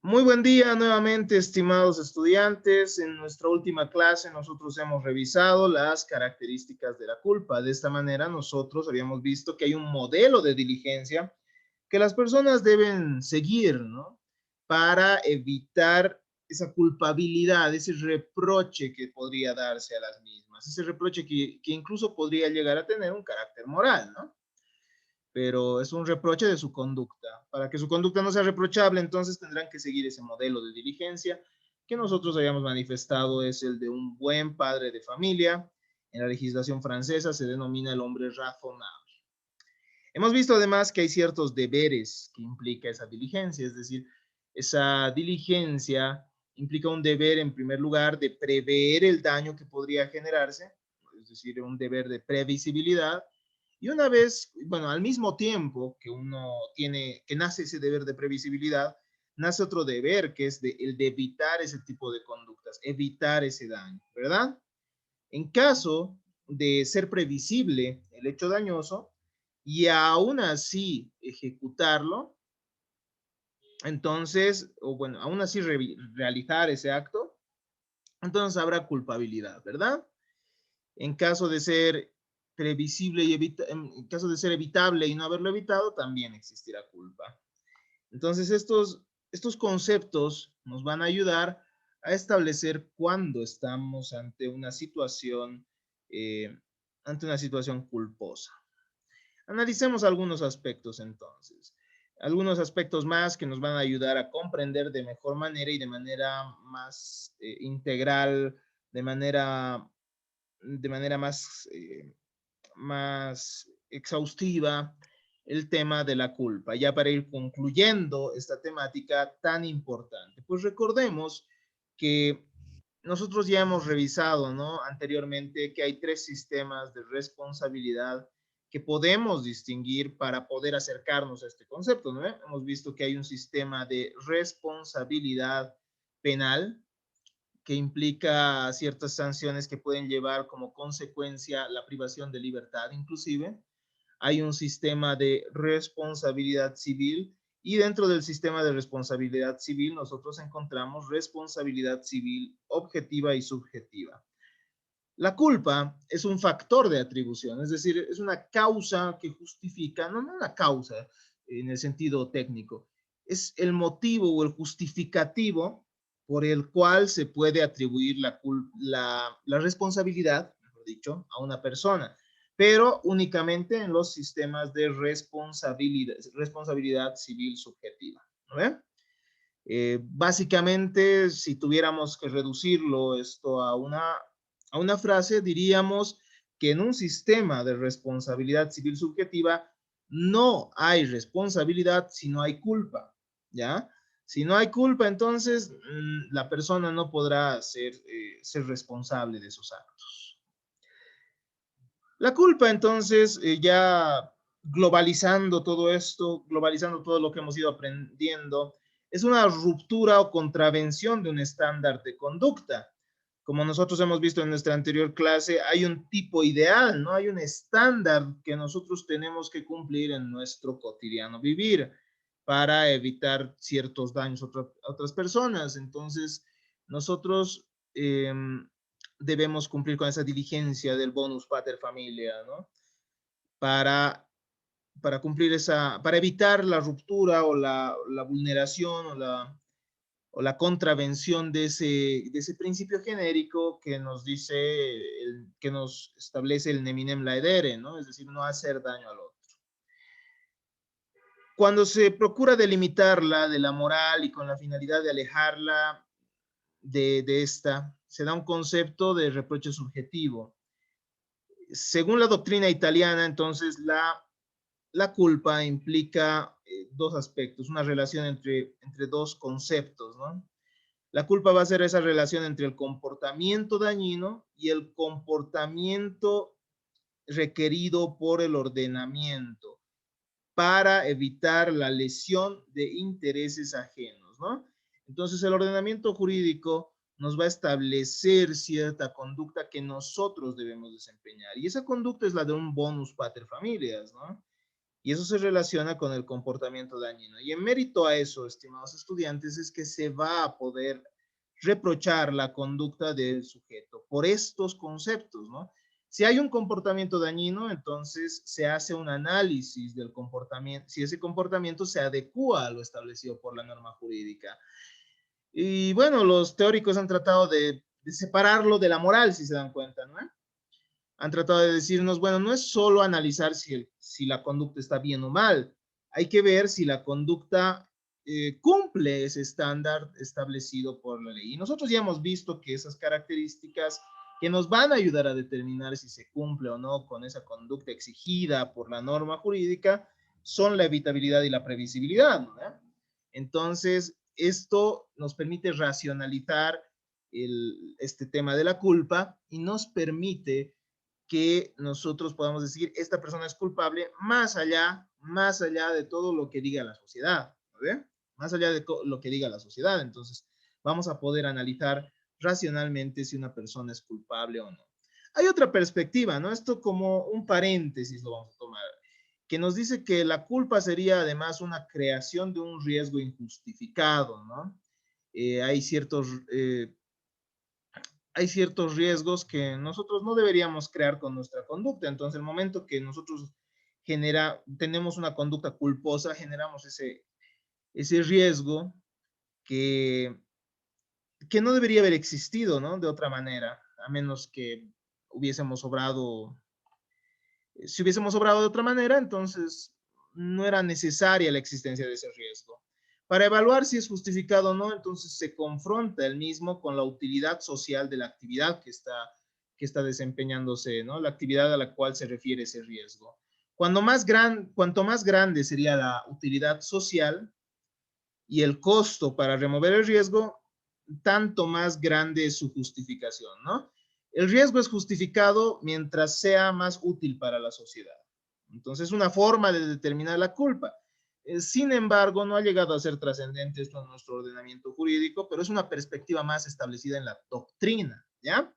Muy buen día nuevamente, estimados estudiantes. En nuestra última clase nosotros hemos revisado las características de la culpa. De esta manera nosotros habíamos visto que hay un modelo de diligencia que las personas deben seguir, ¿no? Para evitar esa culpabilidad, ese reproche que podría darse a las mismas, ese reproche que incluso podría llegar a tener un carácter moral, ¿no? Pero es un reproche de su conducta. Para que su conducta no sea reprochable, entonces tendrán que seguir ese modelo de diligencia que nosotros habíamos manifestado es el de un buen padre de familia. En la legislación francesa se denomina el hombre razonable. Hemos visto además que hay ciertos deberes que implica esa diligencia, es decir, esa diligencia implica un deber en primer lugar de prever el daño que podría generarse, es decir, un deber de previsibilidad. Y una vez, bueno, al mismo tiempo que uno tiene, que nace ese deber de previsibilidad, nace otro deber que es el de evitar ese tipo de conductas, evitar ese daño, ¿verdad? En caso de ser previsible el hecho dañoso y aún así ejecutarlo, entonces, o bueno, aún así realizar ese acto, entonces habrá culpabilidad, ¿verdad? En caso de ser previsible y en caso de ser evitable y no haberlo evitado, también existirá culpa. Entonces, estos conceptos nos van a ayudar a establecer cuándo estamos eh, ante una situación culposa. Analicemos algunos aspectos entonces. Algunos aspectos más que nos van a ayudar a comprender de mejor manera y de manera más integral, de manera, de manera más exhaustiva el tema de la culpa, ya para ir concluyendo esta temática tan importante. Pues recordemos que nosotros ya hemos revisado, ¿no? Anteriormente que hay tres sistemas de responsabilidad que podemos distinguir para poder acercarnos a este concepto, ¿no? Hemos visto que hay un sistema de responsabilidad penal, que implica ciertas sanciones que pueden llevar como consecuencia la privación de libertad inclusive. Hay un sistema de responsabilidad civil y dentro del sistema de responsabilidad civil nosotros encontramos responsabilidad civil objetiva y subjetiva. La culpa es un factor de atribución, es decir, es una causa que justifica, no una causa en el sentido técnico, es el motivo o el justificativo por el cual se puede atribuir la responsabilidad, mejor dicho, a una persona, pero únicamente en los sistemas de responsabilidad civil subjetiva. ¿No? Básicamente, si tuviéramos que reducirlo esto a una frase, diríamos que en un sistema de responsabilidad civil subjetiva no hay responsabilidad si no hay culpa, ¿ya? Si no hay culpa, entonces la persona no podrá ser responsable de sus actos. La culpa, entonces, ya globalizando todo esto, globalizando todo lo que hemos ido aprendiendo, es una ruptura o contravención de un estándar de conducta. Como nosotros hemos visto en nuestra anterior clase, hay un tipo ideal, ¿no? Hay un estándar que nosotros tenemos que cumplir en nuestro cotidiano vivir para evitar ciertos daños a otras personas. Entonces, nosotros debemos cumplir con esa diligencia del bonus pater familia, ¿no? Para, para cumplir para evitar la ruptura o la vulneración o la contravención de ese principio genérico que nos dice, que nos establece el neminem laedere, ¿no? Es decir, no hacer daño al otro. Cuando se procura delimitarla de la moral y con la finalidad de alejarla de esta, se da un concepto de reproche subjetivo. Según la doctrina italiana, entonces la culpa implica dos aspectos, una relación entre dos conceptos, ¿no? La culpa va a ser esa relación entre el comportamiento dañino y el comportamiento requerido por el ordenamiento para evitar la lesión de intereses ajenos, ¿no? Entonces el ordenamiento jurídico nos va a establecer cierta conducta que nosotros debemos desempeñar. Y esa conducta es la de un bonus pater familias, ¿no? Y eso se relaciona con el comportamiento dañino. Y en mérito a eso, estimados estudiantes, es que se va a poder reprochar la conducta del sujeto por estos conceptos, ¿no? Si hay un comportamiento dañino, entonces se hace un análisis del comportamiento, si ese comportamiento se adecua a lo establecido por la norma jurídica. Y bueno, los teóricos han tratado de separarlo de la moral, si se dan cuenta, ¿no? Han tratado de decirnos, bueno, no es solo analizar si la conducta está bien o mal, hay que ver si la conducta cumple ese estándar establecido por la ley. Y nosotros ya hemos visto que esas características que nos van a ayudar a determinar si se cumple o no con esa conducta exigida por la norma jurídica son la evitabilidad y la previsibilidad, ¿no? Entonces, esto nos permite racionalizar este tema de la culpa y nos permite que nosotros podamos decir, esta persona es culpable más allá de todo lo que diga la sociedad, ¿no? Más allá de lo que diga la sociedad. Entonces, vamos a poder analizar racionalmente si una persona es culpable o no. Hay otra perspectiva, ¿no? Esto como un paréntesis lo vamos a tomar, que nos dice que la culpa sería además una creación de un riesgo injustificado, ¿no? Hay hay ciertos riesgos que nosotros no deberíamos crear con nuestra conducta. Entonces, el momento que nosotros tenemos una conducta culposa, generamos ese riesgo que, que no debería haber existido, ¿no? De otra manera, a menos que hubiésemos obrado, si hubiésemos obrado de otra manera, entonces no era necesaria la existencia de ese riesgo. Para evaluar si es justificado o no, entonces se confronta el mismo con la utilidad social de la actividad que está desempeñándose, ¿no? La actividad a la cual se refiere ese riesgo. Cuanto más grande sería la utilidad social y el costo para remover el riesgo, tanto más grande es su justificación, ¿no? El riesgo es justificado mientras sea más útil para la sociedad. Entonces, es una forma de determinar la culpa. Sin embargo, no ha llegado a ser trascendente esto en nuestro ordenamiento jurídico, pero es una perspectiva más establecida en la doctrina, ¿ya?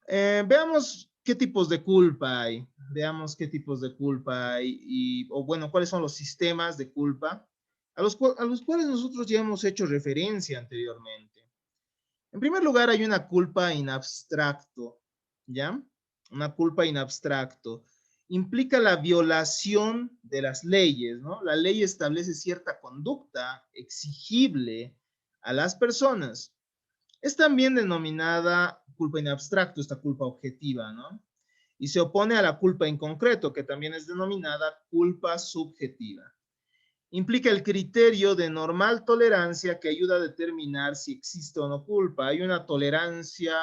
Veamos qué tipos de culpa hay. Veamos qué tipos de culpa hay o bueno, cuáles son los sistemas de culpa a los cuales nosotros ya hemos hecho referencia anteriormente. En primer lugar, hay una culpa in abstracto, ¿ya? Una culpa in abstracto. Implica la violación de las leyes, ¿no? La ley establece cierta conducta exigible a las personas. Es también denominada culpa in abstracto, esta culpa objetiva, ¿no? Y se opone a la culpa en concreto, que también es denominada culpa subjetiva. Implica el criterio de normal tolerancia que ayuda a determinar si existe o no culpa. Hay una tolerancia,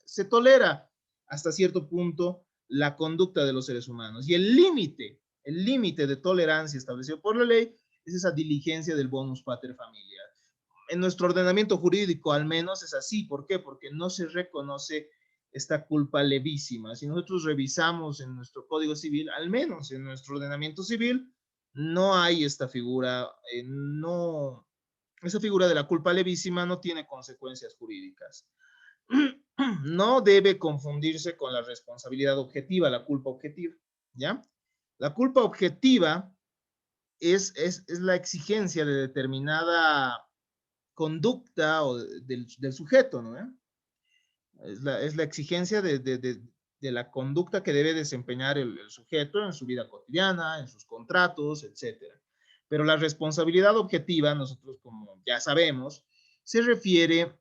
se tolera hasta cierto punto la conducta de los seres humanos. Y el límite de tolerancia establecido por la ley es esa diligencia del bonus pater familia. En nuestro ordenamiento jurídico al menos es así. ¿Por qué? Porque no se reconoce esta culpa levísima. Si nosotros revisamos en nuestro Código Civil, al menos en nuestro ordenamiento civil, no hay esta figura, no, esa figura de la culpa levísima no tiene consecuencias jurídicas. No debe confundirse con la responsabilidad objetiva, la culpa objetiva, ¿ya? La culpa objetiva es la exigencia de determinada conducta o del sujeto, ¿no? Es la exigencia de la conducta que debe desempeñar el sujeto en su vida cotidiana, en sus contratos, etcétera. Pero la responsabilidad objetiva, nosotros como ya sabemos, se refiere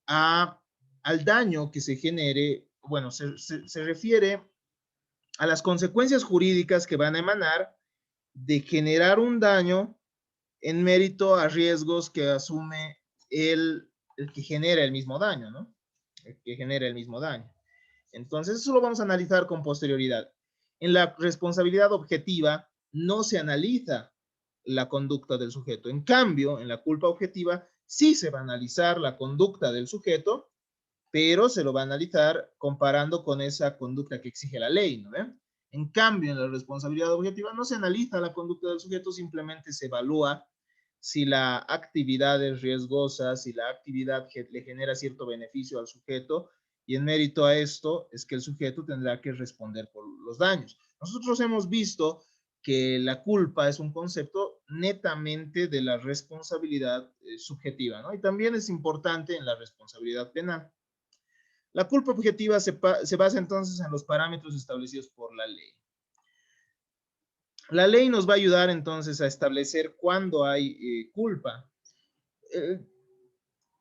al daño que se genere, bueno, se refiere a las consecuencias jurídicas que van a emanar de generar un daño en mérito a riesgos que asume el que genera el mismo daño, ¿no? El que genera el mismo daño. Entonces, eso lo vamos a analizar con posterioridad. En la responsabilidad objetiva no se analiza la conducta del sujeto. En cambio, en la culpa objetiva sí se va a analizar la conducta del sujeto, pero se lo va a analizar comparando con esa conducta que exige la ley, ¿no? En cambio, en la responsabilidad objetiva no se analiza la conducta del sujeto, simplemente se evalúa si la actividad es riesgosa, si la actividad le genera cierto beneficio al sujeto, y en mérito a esto es que el sujeto tendrá que responder por los daños. Nosotros hemos visto que la culpa es un concepto netamente de la responsabilidad subjetiva, ¿no? Y también es importante en la responsabilidad penal. La culpa objetiva se basa entonces en los parámetros establecidos por la ley. La ley nos va a ayudar entonces a establecer cuándo hay culpa.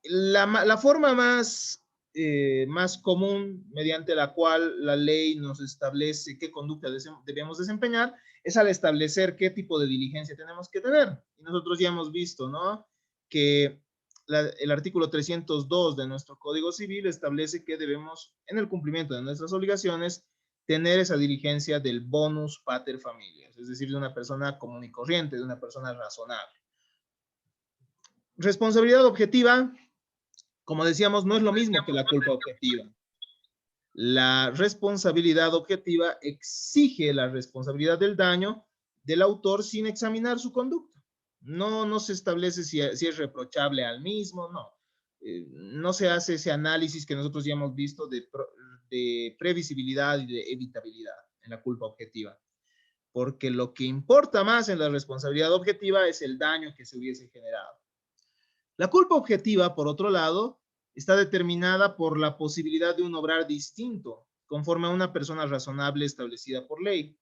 La forma más común mediante la cual la ley nos establece qué conducta debemos desempeñar es al establecer qué tipo de diligencia tenemos que tener. Y nosotros ya hemos visto, ¿no? Que el artículo 302 de nuestro Código Civil establece que debemos, en el cumplimiento de nuestras obligaciones, tener esa diligencia del bonus pater familias, es decir, de una persona común y corriente, de una persona razonable. Responsabilidad objetiva, como decíamos, no es lo mismo que la culpa objetiva. La responsabilidad objetiva exige la responsabilidad del daño del autor sin examinar su conducta. No se establece si es reprochable al mismo, no. No se hace ese análisis que nosotros ya hemos visto de previsibilidad y de evitabilidad en la culpa objetiva. Porque lo que importa más en la responsabilidad objetiva es el daño que se hubiese generado. La culpa objetiva, por otro lado, está determinada por la posibilidad de un obrar distinto, conforme a una persona razonable establecida por ley.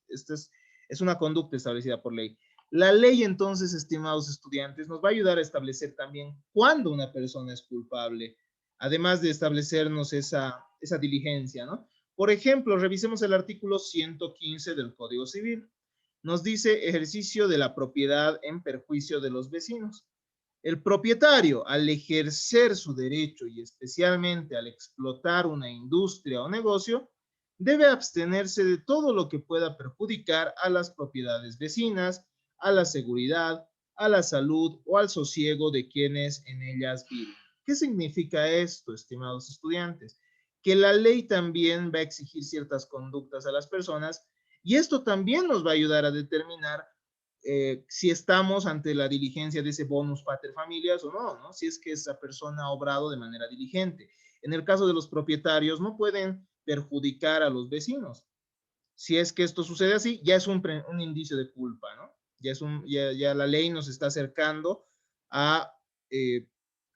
Esta es una conducta establecida por ley. La ley, entonces, estimados estudiantes, nos va a ayudar a establecer también cuándo una persona es culpable, además de establecernos esa diligencia, ¿no? Por ejemplo, revisemos el artículo 115 del Código Civil. Nos dice ejercicio de la propiedad en perjuicio de los vecinos. El propietario, al ejercer su derecho y especialmente al explotar una industria o negocio, debe abstenerse de todo lo que pueda perjudicar a las propiedades vecinas, a la seguridad, a la salud o al sosiego de quienes en ellas viven. ¿Qué significa esto, estimados estudiantes? Que la ley también va a exigir ciertas conductas a las personas y esto también nos va a ayudar a determinar si estamos ante la diligencia de ese bonus pater familias o no, ¿no? Si es que esa persona ha obrado de manera diligente. En el caso de los propietarios, no pueden perjudicar a los vecinos. Si es que esto sucede así, ya es un indicio de culpa, ¿no? Ya la ley nos está acercando a,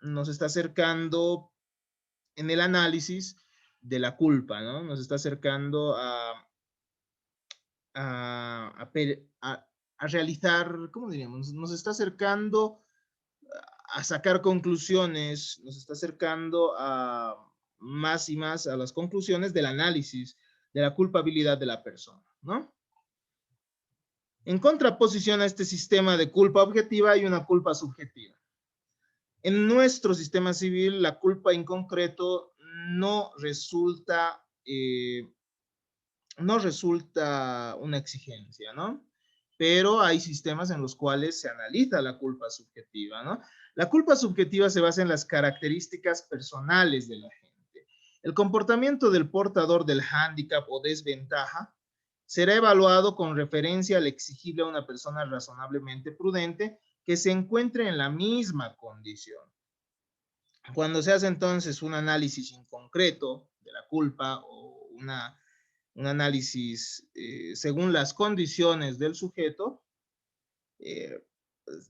nos está acercando en el análisis de la culpa, ¿no? Nos está acercando a realizar, ¿cómo diríamos? Nos está acercando a sacar conclusiones, nos está acercando a más y más a las conclusiones del análisis de la culpabilidad de la persona, ¿no? En contraposición a este sistema de culpa objetiva hay una culpa subjetiva. En nuestro sistema civil, la culpa en concreto no resulta una exigencia, ¿no? Pero hay sistemas en los cuales se analiza la culpa subjetiva, ¿no? La culpa subjetiva se basa en las características personales de la gente. El comportamiento del portador del hándicap o desventaja será evaluado con referencia al exigible a una persona razonablemente prudente que se encuentre en la misma condición. Cuando se hace entonces un análisis en concreto de la culpa o un análisis según las condiciones del sujeto,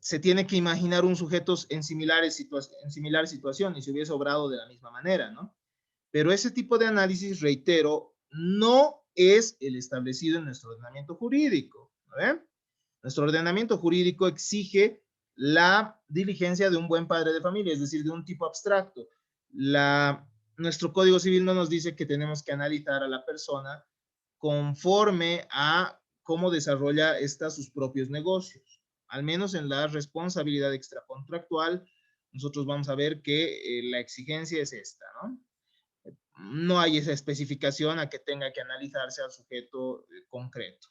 se tiene que imaginar un sujeto en similar situación y se hubiese obrado de la misma manera, ¿no? Pero ese tipo de análisis, reitero, no es el establecido en nuestro ordenamiento jurídico, ¿no? Nuestro ordenamiento jurídico exige la diligencia de un buen padre de familia, es decir, de un tipo abstracto. Nuestro Código Civil no nos dice que tenemos que analizar a la persona conforme a cómo desarrolla sus propios negocios. Al menos en la responsabilidad extracontractual, nosotros vamos a ver que la exigencia es esta, ¿no? No hay esa especificación a que tenga que analizarse al sujeto concreto.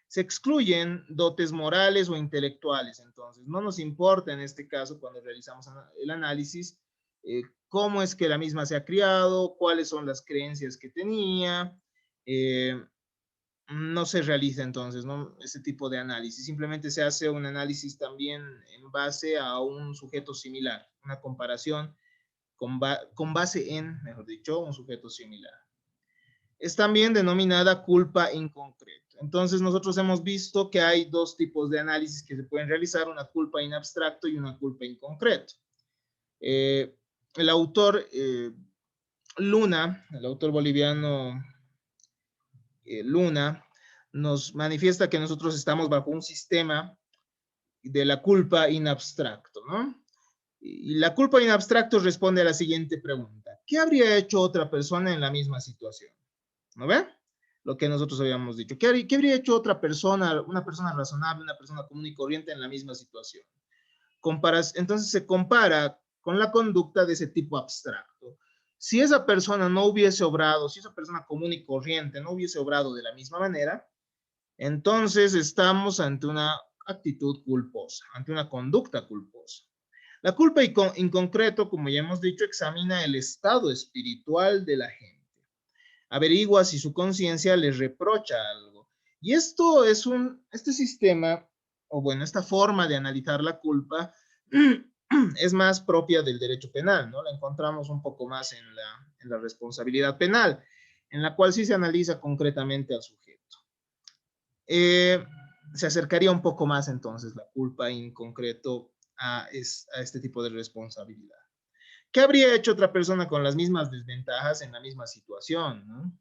Se excluyen dotes morales o intelectuales, entonces no nos importa en este caso cuando realizamos el análisis cómo es que la misma se ha criado, cuáles son las creencias que tenía, no se realiza entonces, ¿no? Ese tipo de análisis. Simplemente se hace un análisis también en base a un sujeto similar, una comparación con base en, mejor dicho, un sujeto similar. Es también denominada culpa en concreto. Entonces nosotros hemos visto que hay dos tipos de análisis que se pueden realizar, una culpa in abstracto y una culpa in concreto. El autor Luna, el autor boliviano Luna, nos manifiesta que nosotros estamos bajo un sistema de la culpa in abstracto, ¿no? Y la culpa in abstracto responde a la siguiente pregunta. ¿Qué habría hecho otra persona en la misma situación? ¿No ve? Lo que nosotros habíamos dicho. ¿Qué habría hecho otra persona, una persona razonable, una persona común y corriente en la misma situación? Entonces se compara con la conducta de ese tipo abstracto. Si esa persona no hubiese obrado, si esa persona común y corriente no hubiese obrado de la misma manera, entonces estamos ante una actitud culposa, ante una conducta culposa. La culpa en concreto, como ya hemos dicho, examina el estado espiritual de la gente. Averigua si su conciencia les reprocha algo. Y esto es este sistema, o bueno, esta forma de analizar la culpa es más propia del derecho penal, ¿no? La encontramos un poco más en la responsabilidad penal, en la cual sí se analiza concretamente al sujeto. Se acercaría un poco más entonces la culpa en concreto a este tipo de responsabilidad. ¿Qué habría hecho otra persona con las mismas desventajas en la misma situación, ¿no?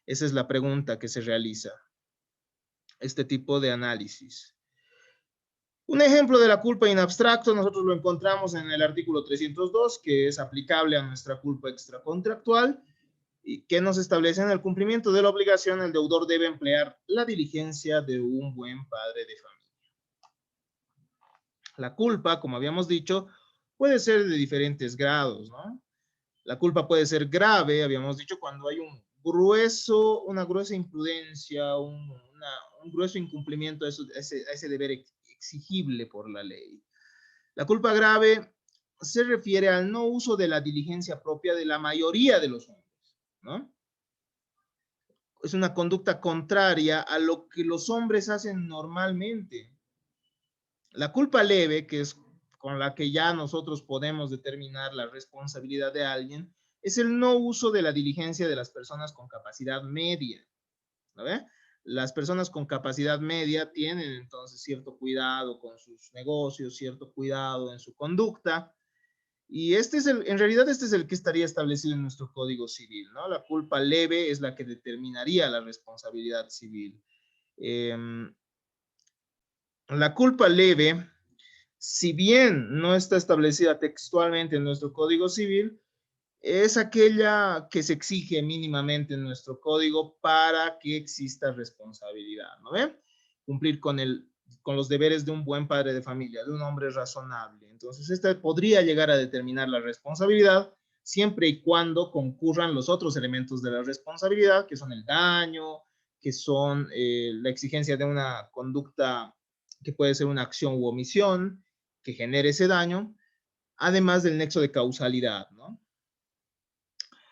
Esa es la pregunta que se realiza, este tipo de análisis. Un ejemplo de la culpa in abstracto nosotros lo encontramos en el artículo 302, que es aplicable a nuestra culpa extracontractual y que nos establece en el cumplimiento de la obligación el deudor debe emplear la diligencia de un buen padre de familia. La culpa, como habíamos dicho, puede ser de diferentes grados, ¿no? La culpa puede ser grave, habíamos dicho, cuando hay una gruesa imprudencia, un grueso incumplimiento a ese deber exigible por la ley. La culpa grave se refiere al no uso de la diligencia propia de la mayoría de los hombres, ¿no? Es una conducta contraria a lo que los hombres hacen normalmente. La culpa leve, que es con la que ya nosotros podemos determinar la responsabilidad de alguien, es el no uso de la diligencia de las personas con capacidad media. ¿No ve? Las personas con capacidad media tienen entonces cierto cuidado con sus negocios, cierto cuidado en su conducta, y en realidad este es el que estaría establecido en nuestro Código Civil, ¿no? La culpa leve es la que determinaría la responsabilidad civil. La culpa leve, si bien no está establecida textualmente en nuestro Código Civil, es aquella que se exige mínimamente en nuestro código para que exista responsabilidad, ¿no ven? Cumplir con los deberes de un buen padre de familia, de un hombre razonable. Entonces, esta podría llegar a determinar la responsabilidad siempre y cuando concurran los otros elementos de la responsabilidad, que son el daño, que son la exigencia de una conducta que puede ser una acción u omisión que genere ese daño, además del nexo de causalidad, ¿no?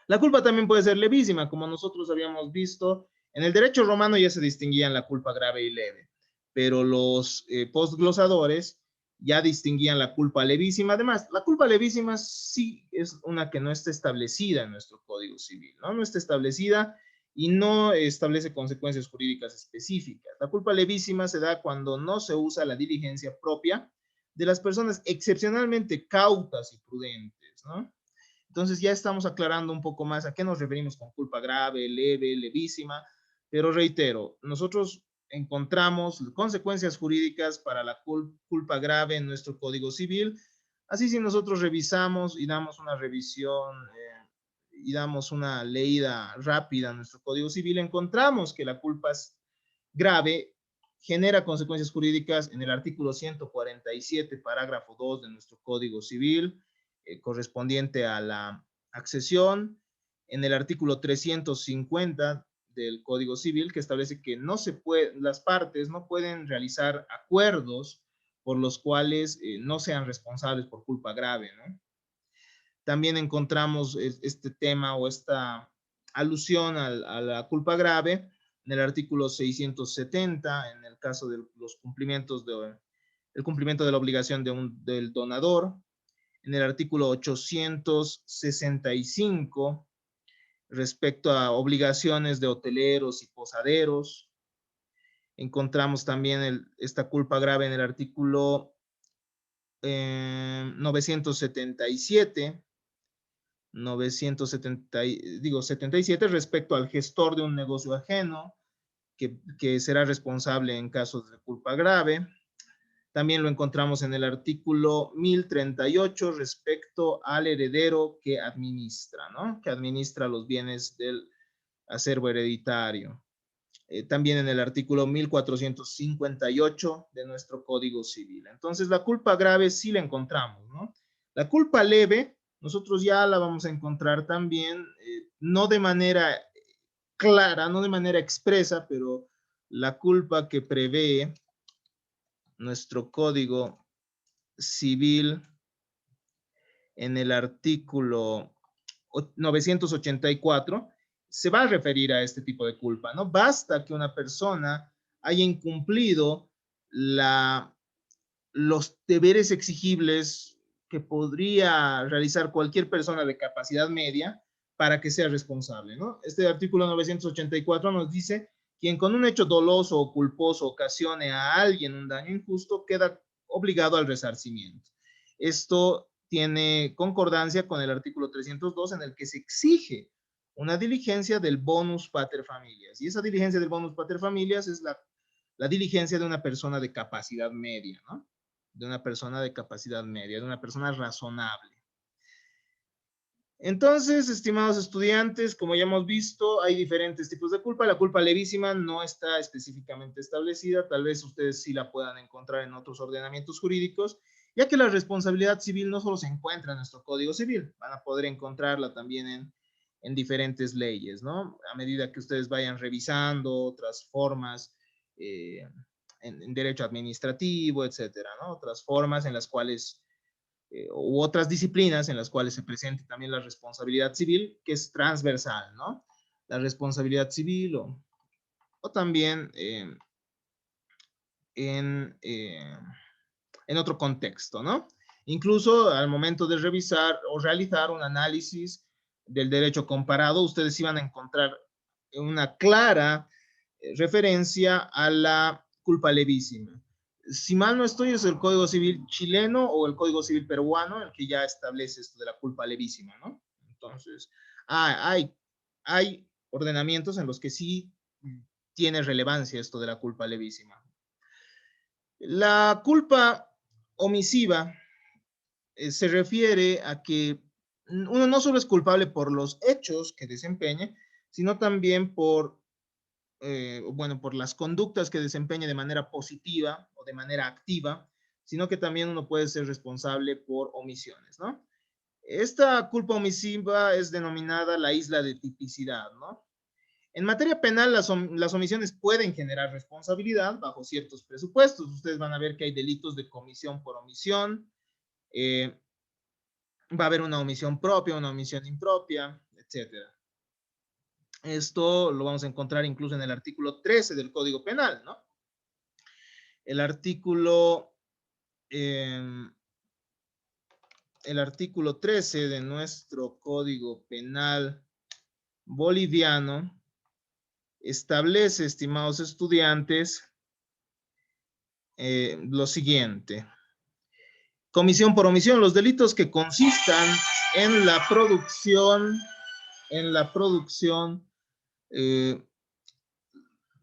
La culpa también puede ser levísima, como nosotros habíamos visto. En el derecho romano ya se distinguían la culpa grave y leve, pero los postglosadores ya distinguían la culpa levísima. Además, la culpa levísima sí es una que no está establecida en nuestro Código Civil, ¿no? No está establecida y no establece consecuencias jurídicas específicas. La culpa levísima se da cuando no se usa la diligencia propia de las personas excepcionalmente cautas y prudentes, ¿no? Entonces ya estamos aclarando un poco más a qué nos referimos con culpa grave, leve, levísima, pero reitero, nosotros encontramos consecuencias jurídicas para la culpa grave en nuestro Código Civil. Así si nosotros revisamos y damos una revisión y damos una leída rápida a nuestro Código Civil, encontramos que la culpa grave genera consecuencias jurídicas en el artículo 147, parágrafo 2 de nuestro Código Civil, correspondiente a la accesión, en el artículo 350 del Código Civil, que establece que las partes no pueden realizar acuerdos por los cuales no sean responsables por culpa grave, ¿no? También encontramos este tema o esta alusión a la culpa grave en el artículo 670, en el caso de los cumplimientos el cumplimiento de la obligación del donador, en el artículo 865 respecto a obligaciones de hoteleros y posaderos, Encontramos también esta culpa grave en el artículo 977, 77 respecto al gestor de un negocio ajeno, que será responsable en casos de culpa grave. También lo encontramos en el artículo 1038 respecto al heredero que administra, ¿no? Que administra los bienes del acervo hereditario. También en el artículo 1458 de nuestro Código Civil. Entonces, la culpa grave sí la encontramos, ¿no? La culpa leve, nosotros ya la vamos a encontrar también, no de manera clara, no de manera expresa, pero la culpa que prevé nuestro Código Civil en el artículo 984 se va a referir a este tipo de culpa, ¿no? Basta que una persona haya incumplido los deberes exigibles que podría realizar cualquier persona de capacidad media para que sea responsable, ¿no? Este artículo 984 nos dice: quien con un hecho doloso o culposo ocasione a alguien un daño injusto queda obligado al resarcimiento. Esto tiene concordancia con el artículo 302, en el que se exige una diligencia del bonus pater familias. Y esa diligencia del bonus pater familias es la diligencia de una persona de capacidad media, ¿no? De una persona de capacidad media, de una persona razonable. Entonces, estimados estudiantes, como ya hemos visto, hay diferentes tipos de culpa. La culpa levísima no está específicamente establecida. Tal vez ustedes sí la puedan encontrar en otros ordenamientos jurídicos, ya que la responsabilidad civil no solo se encuentra en nuestro Código Civil, van a poder encontrarla también en diferentes leyes, ¿no? A medida que ustedes vayan revisando otras formas, en derecho administrativo, etcétera, ¿no? Otras formas en las cuales u otras disciplinas en las cuales se presente también la responsabilidad civil, que es transversal, ¿no? La responsabilidad civil o también en otro contexto, ¿no? Incluso al momento de revisar o realizar un análisis del derecho comparado, ustedes iban a encontrar una clara referencia a la culpa levísima. Si mal no estoy, es el Código Civil chileno o el Código Civil peruano el que ya establece esto de la culpa levísima, ¿no? Entonces, hay ordenamientos en los que sí tiene relevancia esto de la culpa levísima. La culpa omisiva se refiere a que uno no solo es culpable por los hechos que desempeñe, sino también por las conductas que desempeñe de manera positiva o de manera activa, sino que también uno puede ser responsable por omisiones, ¿no? Esta culpa omisiva es denominada la isla de tipicidad, ¿no? En materia penal, las omisiones pueden generar responsabilidad bajo ciertos presupuestos. Ustedes van a ver que hay delitos de comisión por omisión, va a haber una omisión propia, una omisión impropia, etcétera. Esto lo vamos a encontrar incluso en el artículo 13 del Código Penal, ¿no? El artículo 13 de nuestro Código Penal boliviano establece, estimados estudiantes, lo siguiente. Comisión por omisión: los delitos que consistan en la producción,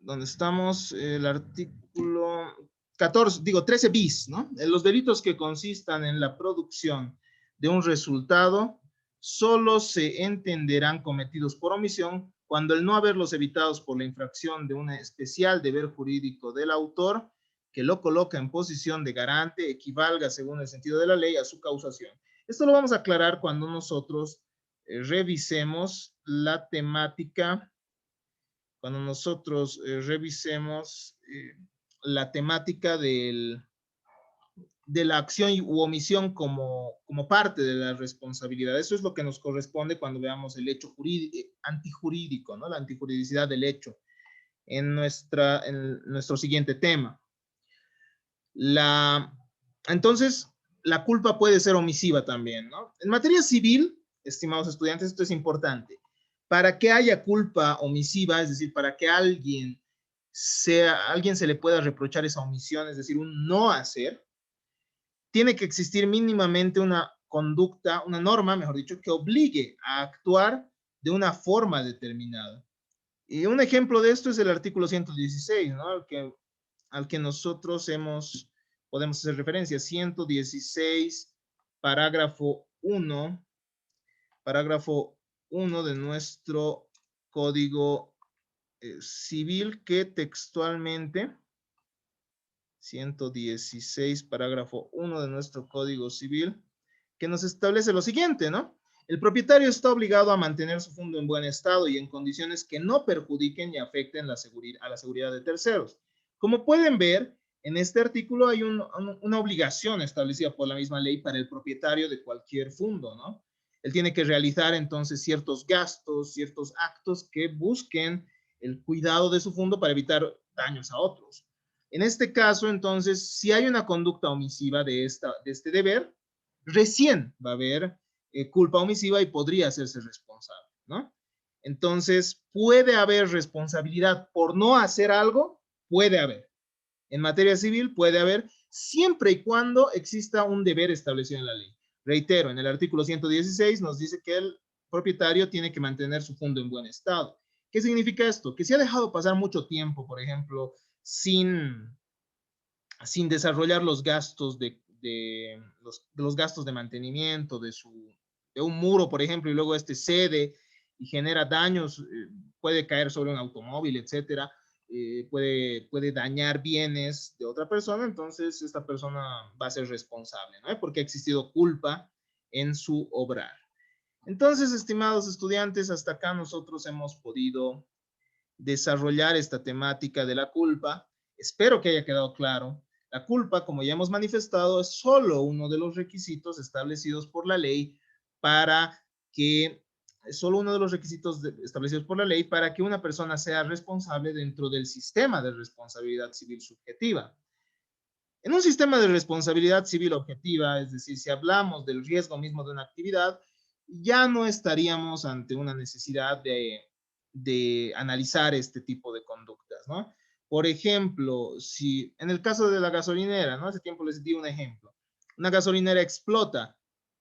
donde estamos, el artículo 13 bis, ¿no? Los delitos que consistan en la producción de un resultado solo se entenderán cometidos por omisión cuando el no haberlos evitados por la infracción de un especial deber jurídico del autor que lo coloca en posición de garante equivalga, según el sentido de la ley, a su causación. Esto lo vamos a aclarar cuando nosotros revisemos la temática, la temática de la acción u omisión como parte de la responsabilidad. Eso es lo que nos corresponde cuando veamos el hecho antijurídico, ¿no? La antijuridicidad del hecho en nuestro siguiente tema. Entonces, la culpa puede ser omisiva también, ¿no? En materia civil, estimados estudiantes, esto es importante. Para que haya culpa omisiva, es decir, para que alguien a alguien se le pueda reprochar esa omisión, es decir, un no hacer, tiene que existir mínimamente una conducta, una norma, mejor dicho, que obligue a actuar de una forma determinada. Y un ejemplo de esto es el artículo 116, ¿no? Al que nosotros podemos hacer referencia. 116, parágrafo 1, parágrafo 1 de nuestro Código Civil, que textualmente, 116, parágrafo 1 de nuestro Código Civil, que nos establece lo siguiente, ¿no? El propietario está obligado a mantener su fondo en buen estado y en condiciones que no perjudiquen y afecten a la seguridad de terceros. Como pueden ver, en este artículo hay una obligación establecida por la misma ley para el propietario de cualquier fondo, ¿no? Él tiene que realizar entonces ciertos gastos, ciertos actos que busquen el cuidado de su fondo para evitar daños a otros. En este caso, entonces, si hay una conducta omisiva de este deber, recién va a haber culpa omisiva y podría hacerse responsable, ¿no? Entonces, ¿puede haber responsabilidad por no hacer algo? Puede haber. En materia civil puede haber, siempre y cuando exista un deber establecido en la ley. Reitero, en el artículo 116 nos dice que el propietario tiene que mantener su fondo en buen estado. ¿Qué significa esto? Que si ha dejado pasar mucho tiempo, por ejemplo, sin desarrollar los gastos los gastos de mantenimiento de un muro, por ejemplo, y luego este cede y genera daños, puede caer sobre un automóvil, etcétera, puede dañar bienes de otra persona, entonces esta persona va a ser responsable, ¿no? Porque ha existido culpa en su obrar. Entonces, estimados estudiantes, hasta acá nosotros hemos podido desarrollar esta temática de la culpa. Espero que haya quedado claro. La culpa, como ya hemos manifestado, es solo uno de los requisitos establecidos por la ley para que, solo uno de los requisitos establecidos por la ley para que una persona sea responsable dentro del sistema de responsabilidad civil subjetiva. En un sistema de responsabilidad civil objetiva, es decir, si hablamos del riesgo mismo de una actividad, ya no estaríamos ante una necesidad de analizar este tipo de conductas, ¿no? Por ejemplo, si en el caso de la gasolinera, ¿no? Hace tiempo les di un ejemplo. Una gasolinera explota,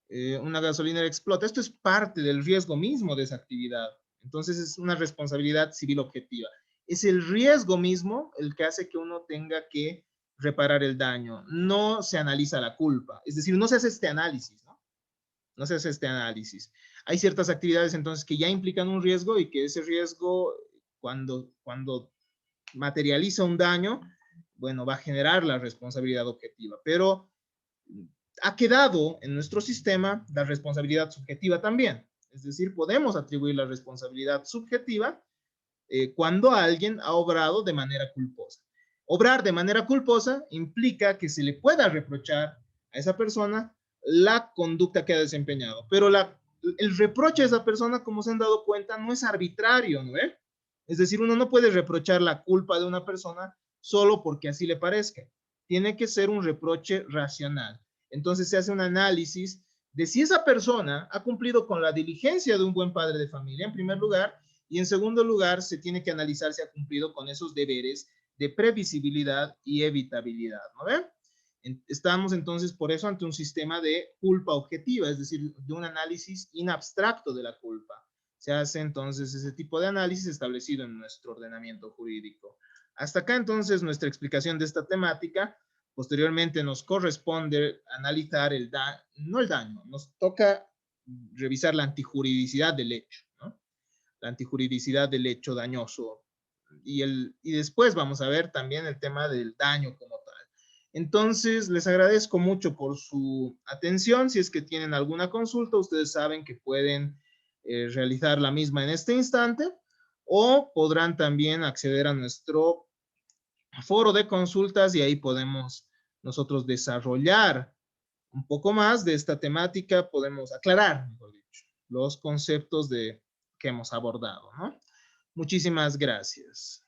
esto es parte del riesgo mismo de esa actividad. Entonces es una responsabilidad civil objetiva. Es el riesgo mismo el que hace que uno tenga que reparar el daño. No se analiza la culpa. Es decir, no se hace este análisis, ¿no? No se hace este análisis. Hay ciertas actividades entonces que ya implican un riesgo y que ese riesgo, cuando materializa un daño, bueno, va a generar la responsabilidad objetiva. Pero ha quedado en nuestro sistema la responsabilidad subjetiva también. Es decir, podemos atribuir la responsabilidad subjetiva cuando alguien ha obrado de manera culposa. Obrar de manera culposa implica que se le pueda reprochar a esa persona la conducta que ha desempeñado, pero el reproche a esa persona, como se han dado cuenta, no es arbitrario, ¿no? Es decir, uno no puede reprochar la culpa de una persona solo porque así le parezca. Tiene que ser un reproche racional. Entonces se hace un análisis de si esa persona ha cumplido con la diligencia de un buen padre de familia, en primer lugar, y en segundo lugar, se tiene que analizar si ha cumplido con esos deberes de previsibilidad y evitabilidad, ¿no ven? Estamos entonces por eso ante un sistema de culpa objetiva, es decir, de un análisis inabstracto de la culpa. Se hace entonces ese tipo de análisis establecido en nuestro ordenamiento jurídico. Hasta acá entonces nuestra explicación de esta temática. Posteriormente nos corresponde analizar no el daño, nos toca revisar la antijuridicidad del hecho, ¿no? La antijuridicidad del hecho dañoso. Y después vamos a ver también el tema del daño como tal. Entonces, les agradezco mucho por su atención. Si es que tienen alguna consulta, ustedes saben que pueden realizar la misma en este instante o podrán también acceder a nuestro foro de consultas y ahí podemos nosotros desarrollar un poco más de esta temática, podemos aclarar, mejor dicho, los conceptos que hemos abordado, ¿no? Muchísimas gracias.